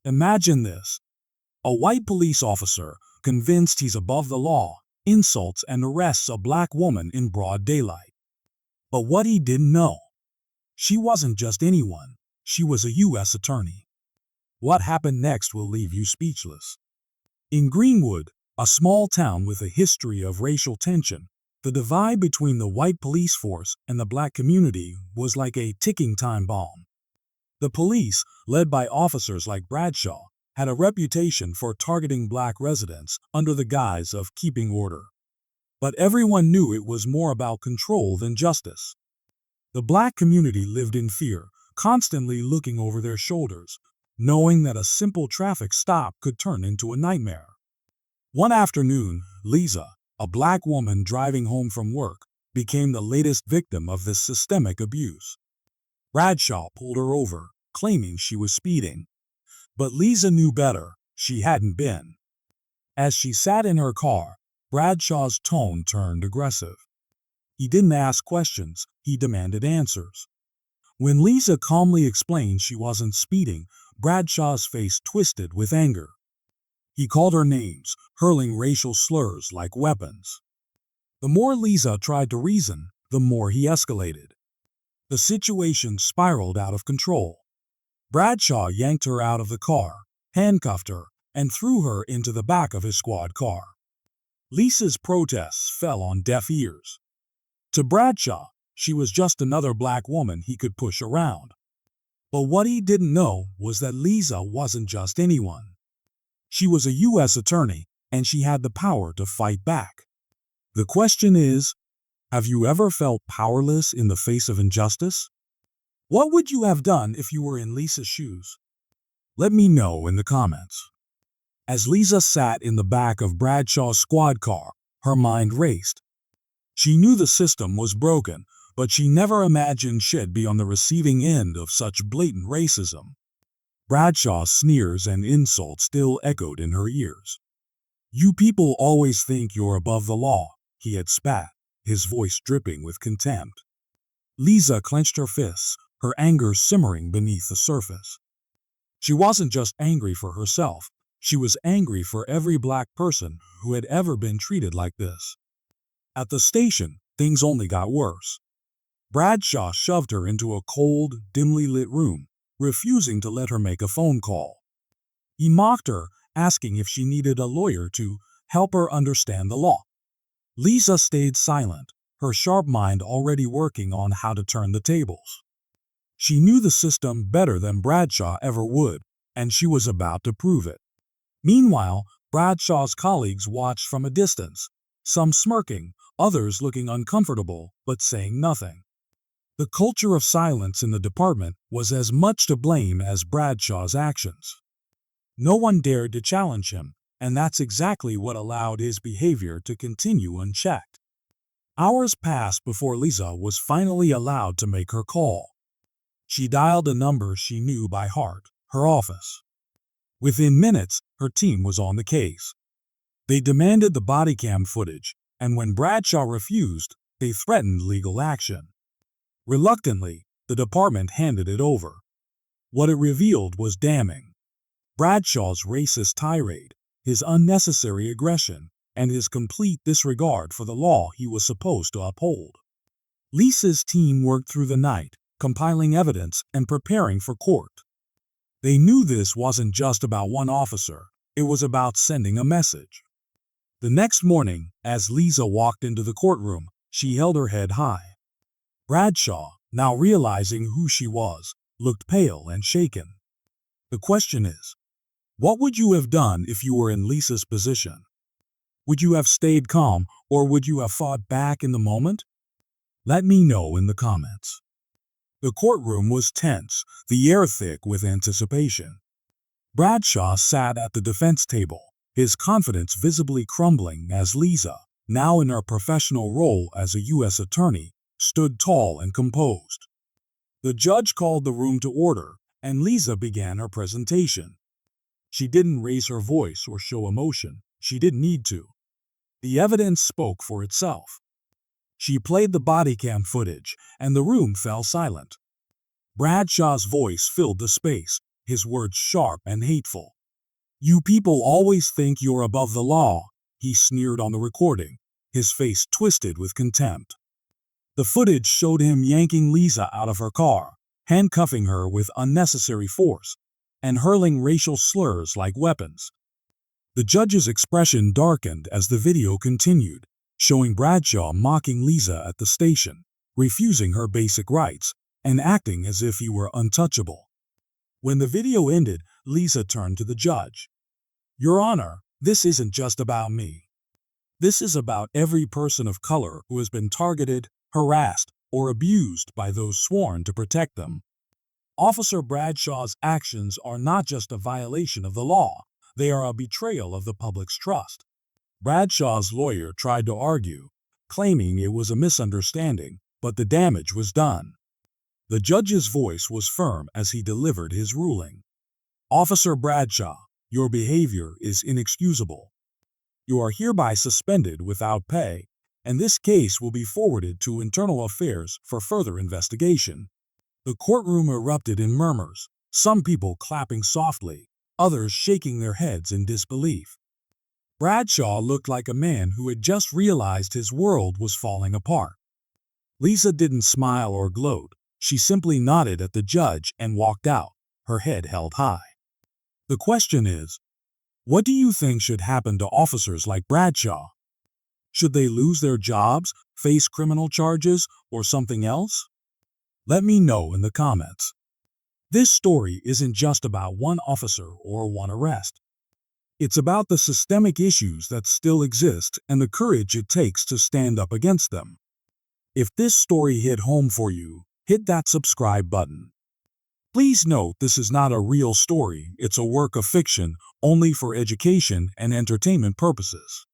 Imagine this. A white police officer, convinced he's above the law, insults and arrests a black woman in broad daylight. But what he didn't know, she wasn't just anyone, she was a U.S. attorney. What happened next will leave you speechless. In Greenwood, a small town with a history of racial tension, the divide between the white police force and the black community was like a ticking time bomb. The police, led by officers like Bradshaw, had a reputation for targeting black residents under the guise of keeping order. But everyone knew it was more about control than justice. The black community lived in fear, constantly looking over their shoulders, knowing that a simple traffic stop could turn into a nightmare. One afternoon, Lisa, a black woman driving home from work, became the latest victim of this systemic abuse. Bradshaw pulled her over, claiming she was speeding. But Lisa knew better. She hadn't been. As she sat in her car, Bradshaw's tone turned aggressive. He didn't ask questions, he demanded answers. When Lisa calmly explained she wasn't speeding, Bradshaw's face twisted with anger. He called her names, hurling racial slurs like weapons. The more Lisa tried to reason, the more he escalated. The situation spiraled out of control. Bradshaw yanked her out of the car, handcuffed her, and threw her into the back of his squad car. Lisa's protests fell on deaf ears. To Bradshaw, she was just another black woman he could push around. But what he didn't know was that Lisa wasn't just anyone. She was a U.S. attorney, and she had the power to fight back. The question is, have you ever felt powerless in the face of injustice? What would you have done if you were in Lisa's shoes? Let me know in the comments. As Lisa sat in the back of Bradshaw's squad car, her mind raced. She knew the system was broken, but she never imagined she'd be on the receiving end of such blatant racism. Bradshaw's sneers and insults still echoed in her ears. "You people always think you're above the law," he had spat, his voice dripping with contempt. Lisa clenched her fists, her anger simmering beneath the surface. She wasn't just angry for herself, she was angry for every black person who had ever been treated like this. At the station, things only got worse. Bradshaw shoved her into a cold, dimly lit room, refusing to let her make a phone call. He mocked her, asking if she needed a lawyer to help her understand the law. Lisa stayed silent, her sharp mind already working on how to turn the tables. She knew the system better than Bradshaw ever would, and she was about to prove it. Meanwhile, Bradshaw's colleagues watched from a distance, some smirking, others looking uncomfortable but saying nothing. The culture of silence in the department was as much to blame as Bradshaw's actions. No one dared to challenge him, and that's exactly what allowed his behavior to continue unchecked. Hours passed before Lisa was finally allowed to make her call. She dialed a number she knew by heart, her office. Within minutes, her team was on the case. They demanded the body cam footage, and when Bradshaw refused, they threatened legal action. Reluctantly, the department handed it over. What it revealed was damning. Bradshaw's racist tirade, his unnecessary aggression, and his complete disregard for the law he was supposed to uphold. Lisa's team worked through the night, compiling evidence and preparing for court. They knew this wasn't just about one officer, it was about sending a message. The next morning, as Lisa walked into the courtroom, she held her head high. Bradshaw, now realizing who she was, looked pale and shaken. The question is, what would you have done if you were in Lisa's position? Would you have stayed calm, or would you have fought back in the moment? Let me know in the comments. The courtroom was tense, the air thick with anticipation. Bradshaw sat at the defense table, his confidence visibly crumbling as Lisa, now in her professional role as a U.S. attorney, stood tall and composed. The judge called the room to order, and Lisa began her presentation. She didn't raise her voice or show emotion. She didn't need to. The evidence spoke for itself. She played the body cam footage, and the room fell silent. Bradshaw's voice filled the space, his words sharp and hateful. "You people always think you're above the law," he sneered on the recording, his face twisted with contempt. The footage showed him yanking Lisa out of her car, handcuffing her with unnecessary force, and hurling racial slurs like weapons. The judge's expression darkened as the video continued, showing Bradshaw mocking Lisa at the station, refusing her basic rights, and acting as if he were untouchable. When the video ended, Lisa turned to the judge. "Your Honor, this isn't just about me. This is about every person of color who has been targeted, harassed, or abused by those sworn to protect them. Officer Bradshaw's actions are not just a violation of the law, they are a betrayal of the public's trust." Bradshaw's lawyer tried to argue, claiming it was a misunderstanding, but the damage was done. The judge's voice was firm as he delivered his ruling. "Officer Bradshaw, your behavior is inexcusable. You are hereby suspended without pay, and this case will be forwarded to Internal Affairs for further investigation." The courtroom erupted in murmurs, some people clapping softly, others shaking their heads in disbelief. Bradshaw looked like a man who had just realized his world was falling apart. Lisa didn't smile or gloat. She simply nodded at the judge and walked out, her head held high. The question is, what do you think should happen to officers like Bradshaw? Should they lose their jobs, face criminal charges, or something else? Let me know in the comments. This story isn't just about one officer or one arrest. It's about the systemic issues that still exist and the courage it takes to stand up against them. If this story hit home for you, hit that subscribe button. Please note this is not a real story, it's a work of fiction only for education and entertainment purposes.